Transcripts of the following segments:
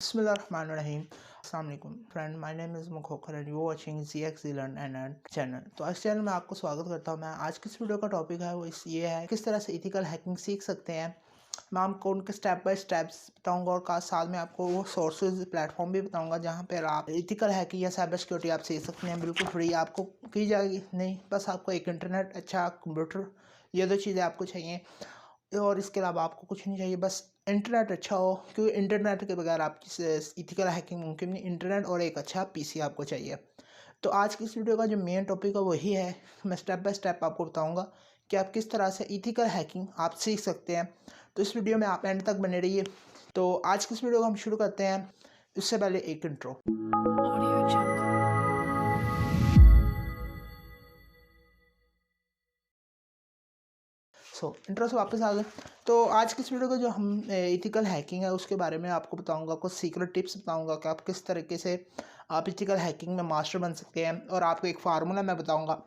Bismillahirrahmanirrahim. Assalamu alaikum friend, my name is Mukhokar and you are watching ZX Learn and channel. तो इस channel में आपको स्वागत करता हूँ। मैं आज की इस वीडियो का टॉपिक है वो ये है किस तरह से इथिकल हैकिंग सीख सकते हैं। मैं आपको उनके स्टेप बाय स्टेप्स बताऊंगा और साथ में आपको वो सोर्सेज प्लेटफॉर्म भी बताऊंगा जहाँ पर आप इथिकल हैकिंग या साइबर सिक्योरिटी आप सीख सकते हैं बिल्कुल फ्री। आपको की जाएगी नहीं, बस आपको एक इंटरनेट, अच्छा कंप्यूटर, ये दो चीज़ें आपको चाहिए और इसके अलावा आपको कुछ नहीं चाहिए, बस इंटरनेट अच्छा हो, क्योंकि इंटरनेट के बगैर आपकी इथिकल हैकिंग मुमकिन नहीं। इंटरनेट और एक अच्छा पीसी आपको चाहिए। तो आज की इस वीडियो का जो मेन टॉपिक है वही है, मैं स्टेप बाय स्टेप आपको बताऊंगा कि आप किस तरह से इथिकल हैकिंग आप सीख सकते हैं। तो इस वीडियो में आप एंड तक बने रहिए। तो आज की इस वीडियो को हम शुरू करते हैं। उससे पहले एक इंट्रो। इंट्रो से वापस आ गए। तो आज की इस वीडियो का जो हम इथिकल हैकिंग है उसके बारे में आपको बताऊंगा, कुछ सीक्रेट टिप्स बताऊंगा कि आप किस तरीके से आप इथिकल हैकिंग में मास्टर बन सकते हैं। और आपको एक फार्मूला मैं बताऊंगा,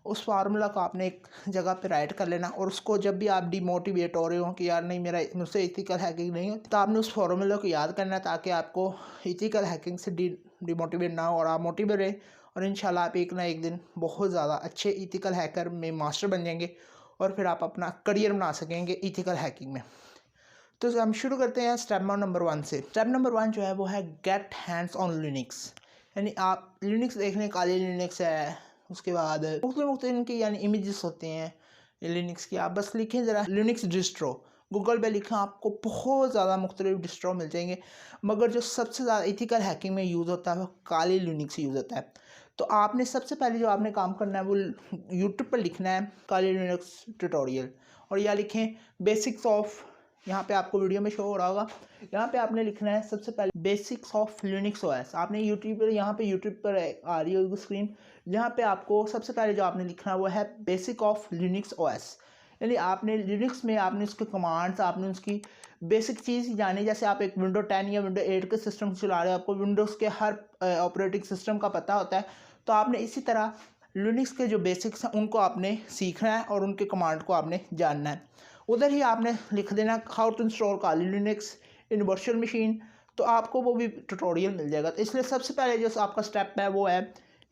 उस फार्मूला को आपने एक जगह पे राइट कर लेना और उसको जब भी आप डिमोटिवेट हो रहे हो कि यार नहीं मेरा मुझसे इथिकल हैकिंग नहीं हो, तो आपने उस फार्मूला को याद करना है ताकि आपको इथिकल हैकिंग से डिमोटिवेट ना हो और आप मोटिवेट रहे। और इंशाल्लाह आप एक ना एक दिन बहुत ज़्यादा अच्छे इथिकल हैकर में मास्टर बन जाएंगे और फिर आप अपना करियर बना सकेंगे इथिकल हैकिंग में। तो हम शुरू करते हैं स्टेप नंबर 1 से। स्टेप नंबर 1 जो है वो है गेट हैंड्स ऑन लिनक्स। यानी आप लिनक्स देख लें, काली लिनक्स है, उसके बाद मुख्तलिफ इनकी यानी इमेजेस होते हैं लिनक्स की। आप बस लिखें ज़रा लिनक्स डिस्ट्रो, गूगल पे लिखें, आपको बहुत ज़्यादा मुख्तलिफ डिस्ट्रो मिल जाएंगे, मगर जो सबसे ज़्यादा इथिकल हैकिंग में यूज़ होता है वो काली लिनक्स यूज़ होता है। तो आपने सबसे पहले जो आपने काम करना है वो यूट्यूब पर लिखना है काली लिनक्स ट्यूटोरियल, और या लिखें बेसिक्स ऑफ, यहाँ पे आपको वीडियो में शो हो रहा होगा, यहाँ पे आपने लिखना है सबसे पहले बेसिक्स ऑफ लिनक्स ओएस। आपने यूट्यूब पर, यहाँ पे यूट्यूब पर आ रही होगी स्क्रीन, यहाँ पे आपको सबसे पहले जो आपने लिखना है वो है बेसिक ऑफ लिनक्स ओएस। यानी आपने लिनक्स में आपने उसके कमांड्स, आपने उसकी बेसिक चीज़ जानी। जैसे आप एक विंडो 10 या विंडो 8 के सिस्टम चला रहे हो, आपको विंडोज़ के हर ऑपरेटिंग सिस्टम का पता होता है, तो आपने इसी तरह लिनक्स के जो बेसिक्स हैं उनको आपने सीखना है और उनके कमांड को आपने जानना है। उधर ही आपने लिख देना how to install Kali Linux in virtual machine, तो आपको वो भी ट्यूटोरियल मिल जाएगा। तो इसलिए सबसे पहले जो आपका स्टेप है वो है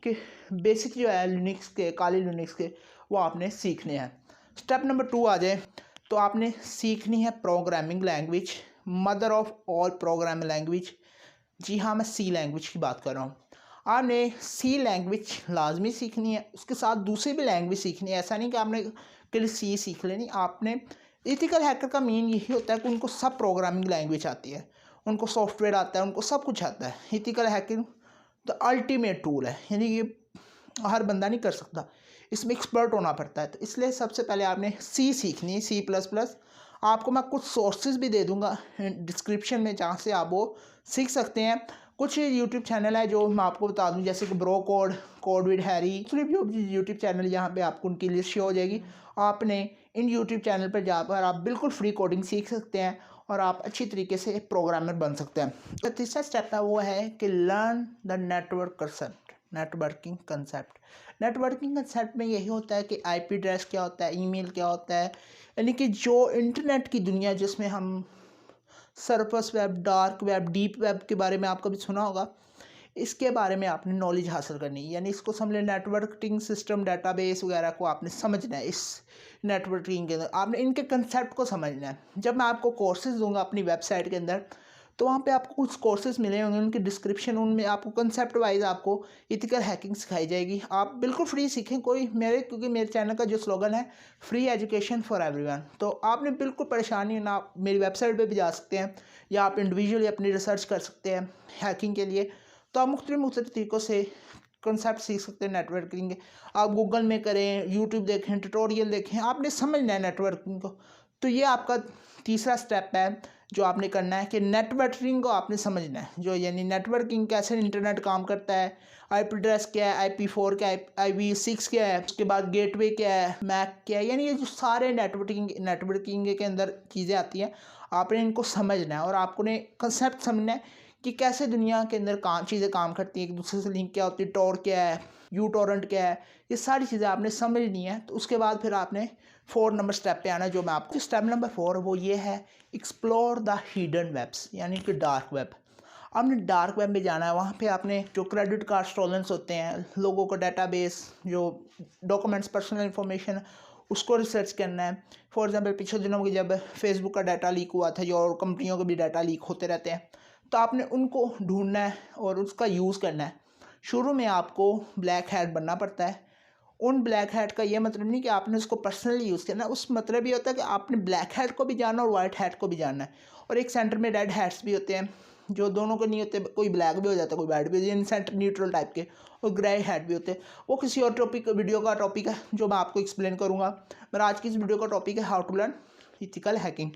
कि बेसिक जो है लिनक्स के, काली लिनक्स के, वो आपने सीखने हैं। स्टेप नंबर 2 आ जाए तो आपने सीखनी है programming language, mother of all programming language. जी हाँ, मैं सी लैंग्वेज की बात कर रहा हूँ। आपने सी लैंग्वेज लाजमी सीखनी है, उसके साथ दूसरी भी लैंग्वेज सीखनी है। ऐसा नहीं कि आपने केवल सी सीख लेनी। आपने इथिकल हैकर का मेन यही होता है कि उनको सब प्रोग्रामिंग लैंग्वेज आती है, उनको सॉफ्टवेयर आता है, उनको सब कुछ आता है। Ethical hacking the ultimate tool है, यानी ये हर बंदा नहीं कर सकता, इसमें एक्सपर्ट होना पड़ता है। तो इसलिए सबसे पहले आपने सी सीखनी है, सी प्लस प्लस। आपको मैं कुछ सोर्सेज भी दे दूंगा डिस्क्रिप्शन में जहाँ से आप वो सीख सकते हैं। कुछ यूट्यूब चैनल है जो मैं आपको बता दूं, जैसे कि bro code, code with Harry, YouTube channel यहाँ पे आपको उनकी लिस्ट शो हो जाएगी। आपने इन यूट्यूब चैनल पर जाकर आप बिल्कुल फ्री कोडिंग सीख सकते हैं और आप अच्छी तरीके से एक प्रोग्रामर बन सकते हैं। तो तीसरा स्टेप है वो है कि learn the network concept, networking concept. Networking concept में यही होता है कि आईपी एड्रेस क्या होता है, ईमेल क्या होता है, यानी कि जो इंटरनेट की दुनिया जिसमें हम surface web, dark web, deep web के बारे में आपको भी सुना होगा, इसके बारे में आपने नॉलेज हासिल करनी है। यानी इसको समझ लें, नेटवर्किंग सिस्टम, डाटाबेस वगैरह को आपने समझना है। इस नेटवर्किंग के अंदर आपने इनके कंसेप्ट को समझना है। जब मैं आपको कोर्सेज दूंगा अपनी वेबसाइट के अंदर, तो वहाँ पे आपको कुछ कोर्सेज मिले होंगे, उनकी डिस्क्रिप्शन, उनमें आपको कंसेप्ट वाइज आपको इथिकल हैकिंग सिखाई जाएगी। आप बिल्कुल फ्री सीखें, क्योंकि मेरे चैनल का जो स्लोगन है फ्री एजुकेशन फॉर एवरीवन। तो आपने बिल्कुल परेशानी ना, आप मेरी वेबसाइट पे भी जा सकते हैं या आप इंडिविजुअली अपनी रिसर्च कर सकते हैं हैकिंग के लिए। तो आप मुख्तलिफ तरीक़ों से कंसेप्ट सीख सकते हैं नेटवर्किंग के। आप गूगल में करें, यूट्यूब देखें, ट्यूटोरियल देखें, आपने समझना है नेटवर्किंग को। तो ये आपका तीसरा स्टेप है जो आपने करना है कि नेटवर्किंग को आपने समझना है, जो यानी नेटवर्किंग कैसे इंटरनेट काम करता है, आईपी एड्रेस क्या है, IP4 क्या है, IPv6 क्या है, उसके बाद गेटवे क्या है, मैक क्या है, यानी ये जो सारे नेटवर्किंग के अंदर चीज़ें आती हैं, आपने इनको समझना है और आपको ने कंसेप्ट समझना है कि कैसे दुनिया के अंदर चीज़ें काम करती हैं, एक दूसरे से लिंक क्या होती है, टॉर क्या है, यू टॉरेंट क्या है, ये सारी चीज़ें आपने समझनी है। तो उसके बाद फिर आपने 4 नंबर स्टेप पे आना, जो मैं आपको स्टेप नंबर 4 वो ये है एक्सप्लोर द हिडन वेब्स, यानी कि डार्क वेब। आपने डार्क वेब में जाना है। वहाँ पे आपने जो क्रेडिट कार्ड स्टॉलेंस होते हैं, लोगों का डाटाबेस, जो डॉक्यूमेंट्स, पर्सनल इंफॉर्मेशन, उसको रिसर्च करना है। फॉर एग्जांपल पिछले दिनों में जब फेसबुक का डाटा लीक हुआ था, जो और कंपनियों के भी डाटा लीक होते रहते हैं, तो आपने उनको ढूंढना है और उसका यूज़ करना है। शुरू में आपको ब्लैक हैट बनना पड़ता है। उन ब्लैक हैट का ये मतलब नहीं कि आपने उसको पर्सनली यूज़ करना है, उस मतलब ये होता है कि आपने ब्लैक हैट को भी जानना और वाइट हैट को भी जानना है। और एक सेंटर में रेड हैट्स भी होते हैं, जो दोनों को नहीं होते, कोई ब्लैक भी हो जाता है, कोई वाइट भी हो जाता है, सेंटर न्यूट्रल टाइप के। और ग्रे हैट भी होते हैं। वो किसी और वीडियो का टॉपिक है जो मैं आपको एक्सप्लेन करूँगा। मेरा आज की इस वीडियो का टॉपिक है how to learn ethical hacking.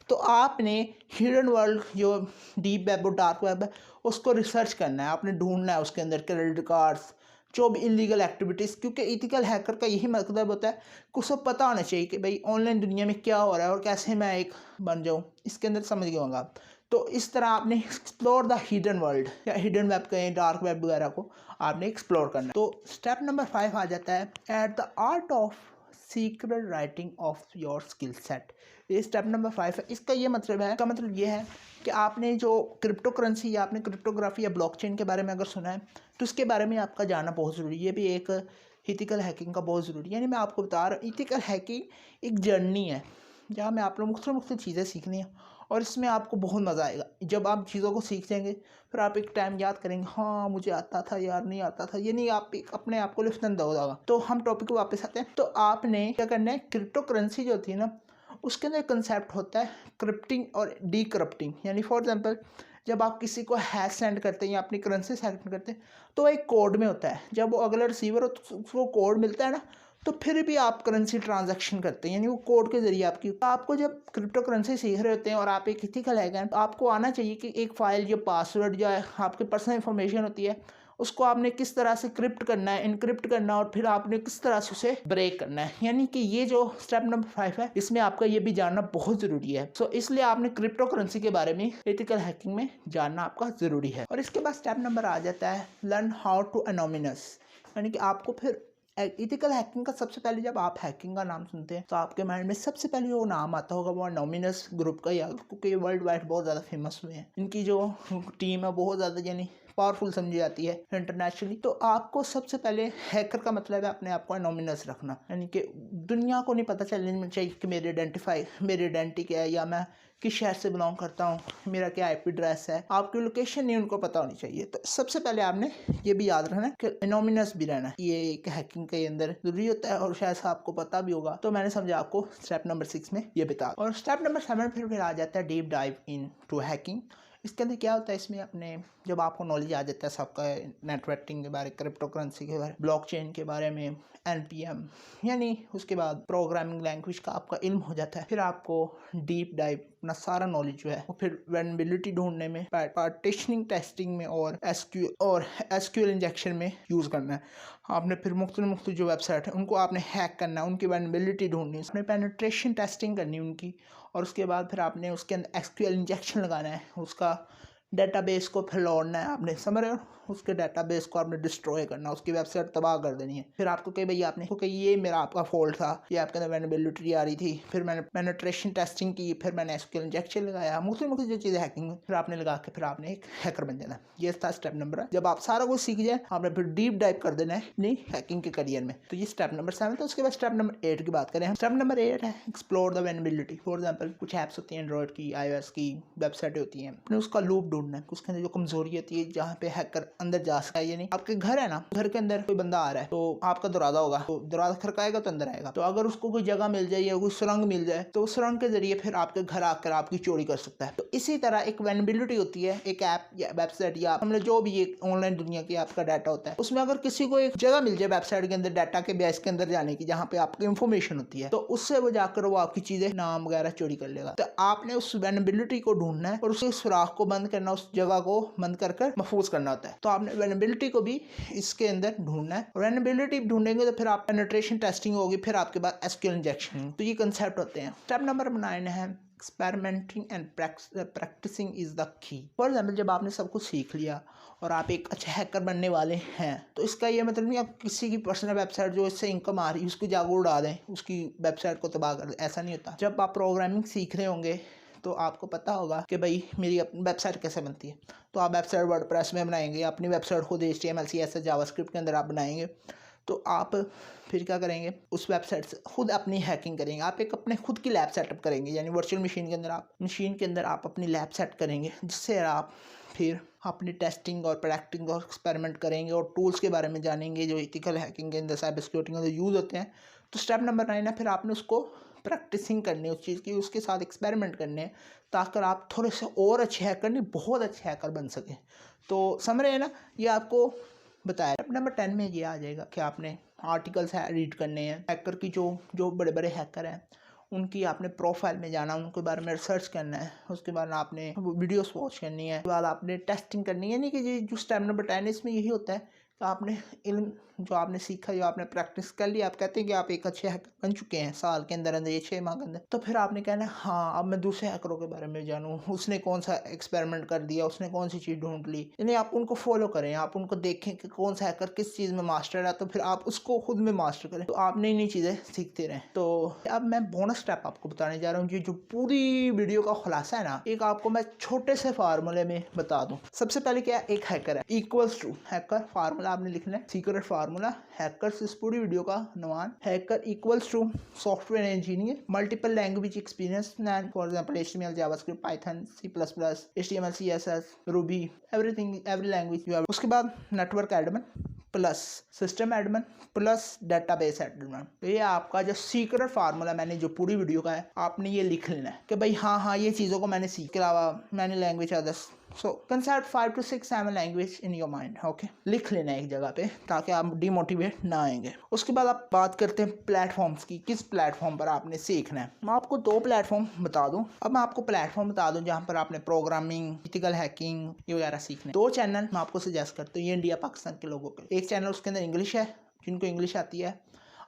तो आपने हिडन वर्ल्ड, जो डीप वेब और डार्क वेब है, उसको रिसर्च करना है। आपने ढूंढना है उसके अंदर क्रेडिट कार्ड्स, जो भी इलीगल एक्टिविटीज़, क्योंकि इथिकल हैकर का यही मतलब होता है कि उसको पता होना चाहिए कि भाई ऑनलाइन दुनिया में क्या हो रहा है और कैसे मैं एक बन जाऊँ, इसके अंदर समझ गए होंगे आप। तो इस तरह आपने एक्सप्लोर द हिडन वर्ल्ड या हिडन वेब कहें, डार्क वेब वगैरह को आपने एक्सप्लोर करना है। तो स्टेप नंबर 5 आ जाता है, at the art of secret writing of your skill set. ये स्टेप नंबर 5 है। इसका ये मतलब है, इसका मतलब ये है कि आपने जो क्रिप्टो करेंसी या आपने क्रिप्टोग्राफी या ब्लॉकचेन के बारे में अगर सुना है, तो उसके बारे में आपका जानना बहुत ज़रूरी है। ये भी एक इथिकल हैकिंग का बहुत ज़रूरी है। यानी मैं आपको बता रहा हूँ, इथिकल हैकिंग एक जर्नी है जहाँ में आप लोग मुख्तलिफ चीज़ें सीखनी है और इसमें आपको बहुत मज़ा आएगा। जब आप चीज़ों को सीख जाएंगे, फिर आप एक टाइम याद करेंगे, हाँ मुझे आता था यार, नहीं आता था। ये नहीं, आप एक अपने आप को लिफ्टन हो जाएगा। तो हम टॉपिक को वापस आते हैं। तो आपने क्या करना है, क्रिप्टो करेंसी जो होती है ना, उसके अंदर कंसेप्ट होता है क्रिप्टिंग और डी करप्टिंग। यानी फॉर एग्जांपल, जब आप किसी को हैश सेंड करते हैं या अपनी करेंसी सेंड करते हैं, तो एक कोड में होता है। जब वो अगला रिसीवर हो तो उसको कोड मिलता है ना, तो फिर भी आप करेंसी ट्रांजैक्शन करते हैं, यानी वो कोड के जरिए आपकी। तो आपको जब क्रिप्टो करेंसी सीख रहे होते हैं और आप एक इथिकल हैकर, तो आपको आना चाहिए कि एक फ़ाइल, जो पासवर्ड, जो आपकी पर्सनल इंफॉर्मेशन होती है, उसको आपने किस तरह से क्रिप्ट करना है, इनक्रिप्ट करना है, और फिर आपने किस तरह से उसे ब्रेक करना है। यानी कि ये जो स्टेप नंबर 5 है, इसमें आपका ये भी जानना बहुत ज़रूरी है। सो इसलिए आपने क्रिप्टो करेंसी के बारे में एथिकल हैकिंग में जानना आपका ज़रूरी है। और इसके बाद स्टेप नंबर आ जाता है, लर्न हाउ टू एनोमिनस। यानी कि आपको फिर इथिकल हैकिंग का सबसे पहले, जब आप हैकिंग का नाम सुनते हैं तो आपके माइंड में सबसे पहले वो नाम आता होगा, वो एनोमिनस ग्रुप का ही, क्योंकि ये वर्ल्ड वाइड बहुत ज़्यादा फेमस हुए हैं। इनकी जो टीम है बहुत ज़्यादा, यानी पावरफुल समझी जाती है इंटरनेशनली। तो आपको सबसे पहले, हैकर का मतलब है अपने आप को एनोमिनस रखना, यानी कि दुनिया को नहीं पता चलना चाहिए कि मेरी आइडेंटिटी क्या है, या मैं किस शहर से बिलोंग करता हूँ, मेरा क्या आईपी एड्रेस है, आपकी लोकेशन नहीं उनको पता होनी चाहिए। तो सबसे पहले आपने ये भी याद रखना है कि एनोमिनस भी रहना है। ये एक हैकिंग के अंदर जरूरी होता है और शायद से आपको पता भी होगा। तो मैंने समझा आपको स्टेप नंबर 6 में ये बता। और स्टेप नंबर 7 फिर आ जाता है deep dive into hacking. इसके अंदर क्या होता है, इसमें अपने, जब आपको नॉलेज आ जाता है सबका, नेटवर्किंग के बारे, क्रिप्टो करेंसी के बारे, ब्लॉकचेन के बारे में, एनपीएम, यानी उसके बाद प्रोग्रामिंग लैंग्वेज का आपका इल्म हो जाता है, फिर आपको डीप डाइव अपना सारा नॉलेज जो है वो फिर वेनबिलिटी ढूंढने में, पार्टीशनिंग टेस्टिंग में और एसक्यूएल इंजेक्शन में यूज़ करना है। आपने फिर मुख्तलिफ जो वेबसाइट है उनको आपने हैक करना है, उनकी वेनबिलिटी ढूंढनी है, उसमें पेनिट्रेशन टेस्टिंग करनी है उनकी, और उसके बाद फिर आपने उसके अंदर एसक्यूएल इंजेक्शन लगाना है, उसका डेटाबेस को फिर लौटना है। आपने समझ रहे हो, उसके डेटाबेस को आपने डिस्ट्रॉय करना, उसकी वेबसाइट तबाह कर देनी है। फिर आपको कही भाई आपने, क्योंकि ये मेरा आपका फॉल्ट था, ये आपके अंदर वेनबिलिटी आ रही थी, फिर मैंने पेनिट्रेशन टेस्टिंग की, फिर मैंने एसक्यूएल इंजेक्शन लगाया, मुख्तलिफ जो चीज़ें हैकिंग में, फिर आपने लगा के फिर आपने एक हैकर बन जाना। ये था स्टेप नंबर। जब आप सारा कुछ सीख जाए, आपने फिर डीप डाइव कर देना है नहीं हैकिंग के करियर में। तो ये स्टेप नंबर 7 था। उसके बाद स्टेप नंबर 8 की बात करें हम। स्टेप नंबर 8 है एक्सप्लोर द वेनबिलिटी। फॉर एग्जाम्पल, कुछ ऐप्स होती हैं एंड्रॉइड की, iOS की वेबसाइटें होती हैं, आपने उसका लूप ढूंढना है, उसके अंदर जो कमजोरी होती है जहाँ पे हैकर अंदर जा सकता है। यानी आपके घर है ना, घर के अंदर कोई बंदा आ रहा है, तो आपका दरवाजा होगा, तो दरवाजा खड़काएगा तो अंदर आएगा। तो अगर उसको कोई जगह मिल जाए या कोई सुरंग मिल जाए, तो उस सुरंग के जरिए फिर आपके घर आकर आपकी चोरी कर सकता है। तो इसी तरह एक वेनबिलिटी होती है, एक ऐप या वेबसाइट या हमने जो भी एक ऑनलाइन दुनिया की आपका डाटा होता है, उसमें अगर किसी को एक जगह मिल जाए वेबसाइट के अंदर डाटा के बेस के अंदर जाने की, जहाँ पे आपकी इंफॉर्मेशन होती है, तो उससे वो जाकर वो आपकी चीजें, नाम वगैरह चोरी कर लेगा। तो आपने उस वेनबिलिटी को ढूंढना है और उसके सुराख को बंद करना, उस जगह को बंद कर महफूज करना होता है। तो आपने वेनबिलिटी को भी इसके अंदर ढूंढना है। वेनबिलिटी ढूंढेंगे तो फिर आप पेनिट्रेशन टेस्टिंग होगी, फिर आपके बाद एसक्यूएल इंजेक्शन। तो ये कंसेप्ट होते हैं। स्टेप नंबर 9 है experimenting and practicing is the key. For example, जब आपने सब कुछ सीख लिया और आप एक अच्छा हैकर बनने वाले हैं, तो इसका ये मतलब नहीं आप किसी की पर्सनल वेबसाइट जो इससे इनकम आ रही है उसको जाकर उड़ा दें, उसकी वेबसाइट को तबाह कर दें, ऐसा नहीं होता। जब आप प्रोग्रामिंग सीख रहे होंगे तो आपको पता होगा कि भाई मेरी अपनी वेबसाइट कैसे बनती है। तो आप वेबसाइट वर्डप्रेस में बनाएंगे, अपनी वेबसाइट खुद HTML CSS जावास्क्रिप्ट के अंदर आप बनाएंगे। तो आप फिर क्या करेंगे, उस वेबसाइट से खुद अपनी हैकिंग करेंगे। आप एक अपने खुद की लैब सेटअप करेंगे, यानी वर्चुअल मशीन के अंदर आप अपनी लैब सेट करेंगे, जिससे आप फिर अपनी टेस्टिंग और प्रैक्टिंग और एक्सपेरिमेंट करेंगे और टूल्स के बारे में जानेंगे जो एथिकल हैकिंग के अंदर, साइबर सिक्योरिटी के अंदर यूज़ होते हैं। तो स्टेप नंबर 9 है, फिर आपने उसको प्रैक्टिसिंग करनी है उस चीज़ की, उसके साथ एक्सपेरिमेंट करने हैं, ताकि आप थोड़े से और अच्छे हैकर नहीं, बहुत अच्छे हैकर बन सकें। तो समझ रहे हैं ना, ये आपको बताया। स्टेप नंबर 10 में ये आ जाएगा कि आपने आर्टिकल्स रीड करने हैं। हैकर की जो बड़े बड़े हैकर हैं उनकी आपने प्रोफाइल में जाना, उनके बारे में रिसर्च करना है। उसके बाद आपने वीडियोस वॉच करनी है, उसके बाद आपने टेस्टिंग करनी है। यानी कि ये जो स्टेप नंबर 10 इसमें यही होता है कि आपने इल्म जो आपने सीखा, जो आपने प्रैक्टिस कर ली, आप कहते हैं कि आप एक अच्छे हैकर बन चुके हैं साल के अंदर अंदर, ये 6 माह के अंदर। तो फिर आपने कहना है हाँ अब मैं दूसरे हैकरों के बारे में जानूँ, उसने कौन सा एक्सपेरिमेंट कर दिया, उसने कौन सी चीज़ ढूंढ ली। यानी आप उनको फॉलो करें, आप उनको देखें कि कौन सा हैकर किस चीज़ में मास्टर है, तो फिर आप उसको खुद में मास्टर करें। तो आप नई नई चीज़ें सीखते रहें। तो अब मैं बोनस स्टेप आपको बताने जा रहा हूँ, जो पूरी वीडियो का खुलासा है ना, एक आपको मैं छोटे से फार्मूले में बता दूँ। सबसे पहले क्या, एक हैकर है इक्वल्स टू हैकर, फार्मूला आपने लिखना है, सीक्रेट फार्मूला हैकर्स, इस पूरी वीडियो का अनुमान, hacker equals to software engineer, multiple language experience, for example HTML JavaScript Python C++ HTML CSS Ruby, everything, every language. उसके बाद network admin plus system admin plus database admin. तो ये आपका जो सीक्रेट फार्मूला मैंने जो पूरी वीडियो का है, आपने ये लिख लेना है कि भाई हाँ ये चीज़ों को मैंने सीख के अलावा मैंने language others. So concept 5 to 6 7 language in your mind. Okay, लिख लेना है एक जगह पे ताकि आप डिमोटिवेट ना आएंगे। उसके बाद आप बात करते हैं प्लेटफॉर्म्स की, किस प्लेटफॉर्म पर आपने सीखना है। मैं आपको 2 प्लेटफॉर्म बता दूं। अब मैं आपको प्लेटफॉर्म बता दूं जहां पर आपने प्रोग्रामिंग, एथिकल हैकिंग ये वगैरह सीखना है। 2 चैनल मैं आपको सजेस्ट करता हूँ, ये इंडिया पाकिस्तान के लोगों के। एक चैनल उसके अंदर इंग्लिश है, जिनको इंग्लिश आती है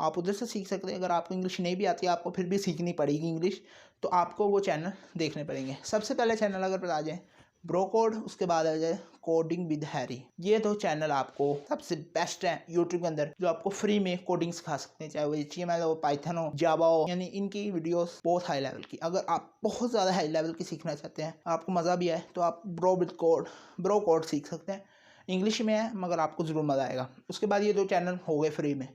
आप उधर से सीख सकते हैं। अगर आपको इंग्लिश नहीं भी आती है, आपको फिर भी सीखनी पड़ेगी इंग्लिश, तो आपको वो चैनल देखने पड़ेंगे। सबसे पहले चैनल अगर बता जाए ब्रो कोड, उसके बाद आ जाए कोडिंग विद हैरी। ये 2 चैनल आपको सबसे बेस्ट हैं यूट्यूब के अंदर, जो आपको फ्री में कोडिंग सिखा सकते हैं, चाहे वो HTML हो, पाइथन हो, जावा हो। यानी इनकी वीडियोस बहुत हाई लेवल की। अगर आप बहुत ज़्यादा हाई लेवल की सीखना चाहते हैं, आपको मज़ा भी आए, तो आप ब्रो कोड सीख सकते हैं। इंग्लिश में है मगर आपको ज़रूर मज़ा आएगा। उसके बाद ये 2 चैनल हो गए फ्री में।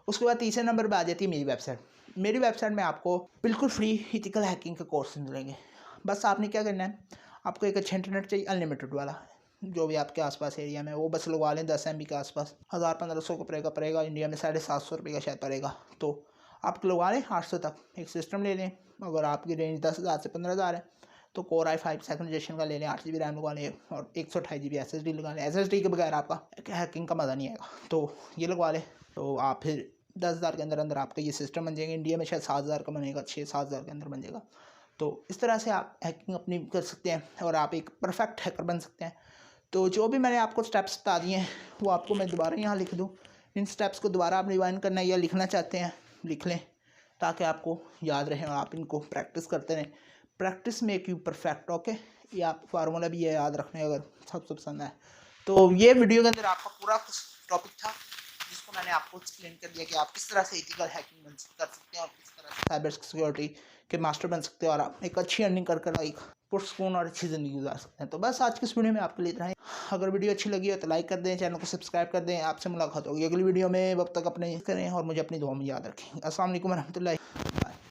उसके बाद तीसरे नंबर पर आ जाती है मेरी वेबसाइट। मेरी वेबसाइट में आपको बिल्कुल फ्री एथिकल हैकिंग के कोर्स मिलेंगे। बस आपने क्या करना है, आपको एक अच्छा इंटरनेट चाहिए, अनलिमिटेड वाला, जो भी आपके आसपास एरिया में, वो बस लगवा लें 10 MB के आसपास। 1000-1500 का पड़ेगा इंडिया में, 750 रुपये का शायद पड़ेगा। तो आप लगवा लें 800 तक। एक सिस्टम ले लें, अगर आपकी रेंज 10,000 से 15,000 है तो Core i5 सेकंड जनरेशन का ले लें, 8 GB रैम लगवा लें और 128 GB SSD लगा लें। SSD के बगैर आपका हैकिंग का मज़ा नहीं आएगा, तो ये लगवा लें। तो आप फिर 10,000 के अंदर अंदर आपका ये सिस्टम बन जाएगा। इंडिया में शायद 7,000 का बनेगा, 6-7 हज़ार के अंदर बन जाएगा। तो इस तरह से आप हैकिंग अपनी कर सकते हैं और आप एक परफेक्ट हैकर बन सकते हैं। तो जो भी मैंने आपको स्टेप्स बता दिए हैं वो आपको मैं दोबारा यहाँ लिख दूँ। इन स्टेप्स को दोबारा आप रिवाइंड करना या लिखना चाहते हैं, लिख लें ताकि आपको याद रहे और आप इनको प्रैक्टिस करते रहें। Practice make you perfect. Okay, ये आप फार्मूला भी ये याद रखने अगर सबसे पसंद आए। तो ये वीडियो के अंदर आपका पूरा टॉपिक था, जिसको मैंने आपको एक्सप्लेन कर दिया कि आप किस तरह से एथिकल हैकिंग कर सकते हैं और किस तरह से साइबर सिक्योरिटी के मास्टर बन सकते हैं और आप एक अच्छी अर्निंग कर कर एक पुरसकून और अच्छी ज़िंदगी गुजार सकते हैं। तो बस आज की इस वीडियो में आपके लिए इतना ही। अगर वीडियो अच्छी लगी हो तो लाइक कर दें, चैनल को सब्सक्राइब कर दें। आपसे मुलाकात होगी अगली वीडियो में, वक्त तक अपने करें और मुझे अपनी दुआ में याद रखें। अस्सलाम वालेकुम रहमतुल्लाहि।